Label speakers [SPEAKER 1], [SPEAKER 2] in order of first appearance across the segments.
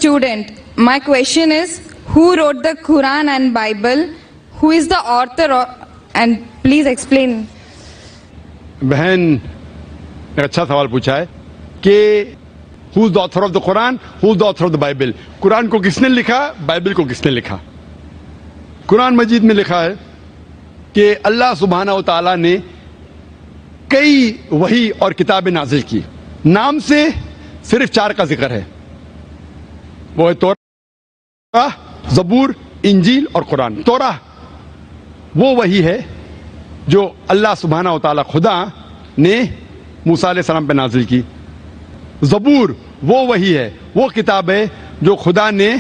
[SPEAKER 1] student. My question is, who wrote the Quran and Bible? Who is the author? And please explain.
[SPEAKER 2] بہن نے اچھا سوال پوچھا ہے کہ who is the author of the Quran, who is the author of the Bible. قرآن کو کس نے لکھا, بائبل کو کس نے لکھا. قرآن مجید میں لکھا ہے کہ اللہ سبحانہ و تعالیٰ نے کئی وحی اور کتابیں نازل کی. نام سے صرف 4 کا ذکر ہے, وہ ہے توراہ, زبور, انجیل اور قرآن. توراہ وہ وحی ہے جو اللہ سبحانہ و تعالیٰ خدا نے موسیٰ علیہ السلام پہ نازل کی. زبور وہ وحی ہے, وہ کتاب ہے جو خدا نے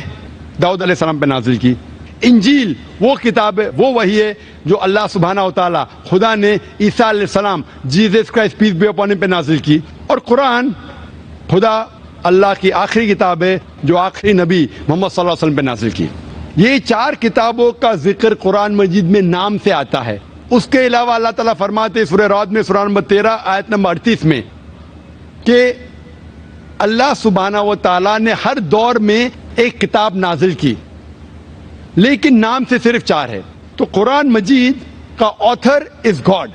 [SPEAKER 2] داؤد علیہ السلام پہ نازل کی. انجیل وہ کتاب ہے, وہ وحی ہے جو اللہ سبحانہ و تعالیٰ خدا نے عیسیٰ علیہ السلام, Jesus Christ peace be upon ہم پہ نازل کی. اور قرآن خدا اللہ کی آخری کتاب ہے جو آخری نبی محمد صلی اللہ علیہ وسلم پہ نازل کی. یہ 4 کتابوں کا ذکر قرآن مجید میں نام سے آتا ہے. اس کے علاوہ اللہ تعالیٰ فرماتے سورہ رعد میں سورہ نمبر 13 آیت نمبر 38 میں کہ اللہ سبحانہ و تعالیٰ نے ہر دور میں ایک کتاب نازل کی, لیکن نام سے صرف 4 ہے. تو قرآن مجید کا author is God.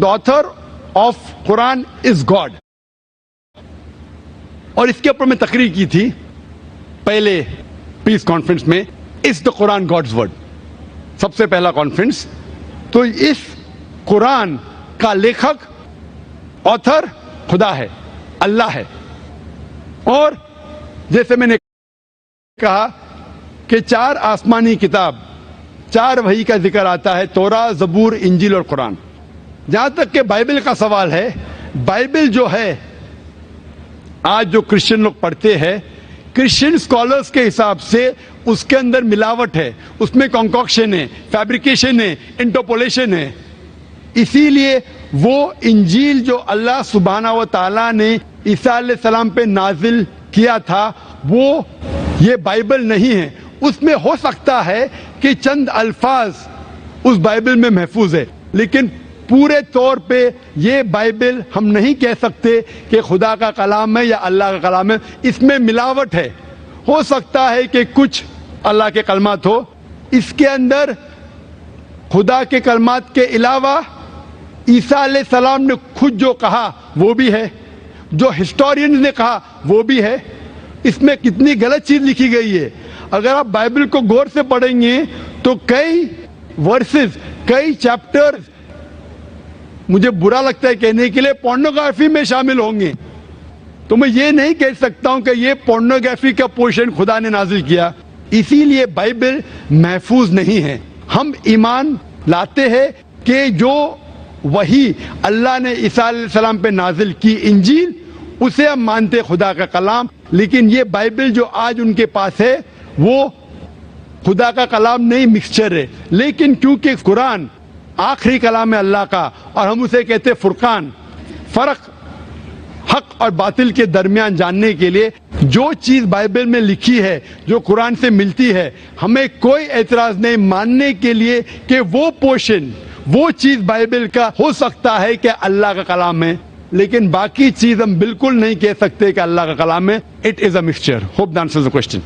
[SPEAKER 2] The author of Quran is God. اور اس کے اوپر میں تقریر کی تھی پہلے پیس کانفرنس میں, از دا قرآن گاڈز ورڈ, سب سے پہلا کانفرنس. تو اس قرآن کا لیکھک, آتھر خدا ہے, اللہ ہے. اور جیسے میں نے کہا کہ 4 آسمانی کتاب, 4 وحی کا ذکر آتا ہے, توراہ, زبور, انجیل اور قرآن. جہاں تک کہ بائبل کا سوال ہے, بائبل جو ہے آج جو کرسچن لوگ پڑھتے ہیں, کرسچن اسکالرس کے حساب سے اس کے اندر ملاوٹ ہے, اس میں کنکوکشن ہے, فیبریکیشن ہے, انٹرپولیشن ہے. اسی لیے وہ انجیل جو اللہ سبحانہ و تعالیٰ نے عیسیٰ علیہ السلام پہ نازل کیا تھا وہ یہ بائبل نہیں ہے. اس میں ہو سکتا ہے کہ چند الفاظ اس بائبل میں محفوظ ہے, لیکن پورے طور پہ یہ بائبل ہم نہیں کہہ سکتے کہ خدا کا کلام ہے یا اللہ کا کلام ہے. اس میں ملاوٹ ہے. ہو سکتا ہے کہ کچھ اللہ کے کلمات ہو, اس کے اندر خدا کے کلمات کے علاوہ عیسیٰ علیہ السلام نے خود جو کہا وہ بھی ہے, جو ہسٹورینز نے کہا وہ بھی ہے. اس میں کتنی غلط چیز لکھی گئی ہے. اگر آپ بائبل کو غور سے پڑھیں گے تو کئی ورسز, کئی چیپٹرز مجھے برا لگتا ہے کہنے کے لیے پورنوگرافی میں شامل ہوں گے. تو میں یہ نہیں کہہ سکتا ہوں کہ یہ پورنوگرافی کا پورشن خدا نے نازل کیا. اسی لیے بائبل محفوظ نہیں ہے. ہم ایمان لاتے ہیں کہ جو وہی اللہ نے عیسیٰ علیہ السلام پہ نازل کی انجیل, اسے ہم مانتے خدا کا کلام. لیکن یہ بائبل جو آج ان کے پاس ہے وہ خدا کا کلام نہیں, مکسچر ہے. لیکن کیونکہ قرآن آخری کلام ہے اللہ کا, اور ہم اسے کہتے ہیں فرقان, فرق حق اور باطل کے درمیان جاننے کے لیے جو چیز بائبل میں لکھی ہے, جو قرآن سے ملتی ہے, ہمیں کوئی اعتراض نہیں ماننے کے لیے کہ وہ پورشن, وہ چیز بائبل کا ہو سکتا ہے کہ اللہ کا کلام ہے, لیکن باقی چیز ہم بالکل نہیں کہہ سکتے کہ اللہ کا کلام ہے. It is a mixture. Hope that answers the question.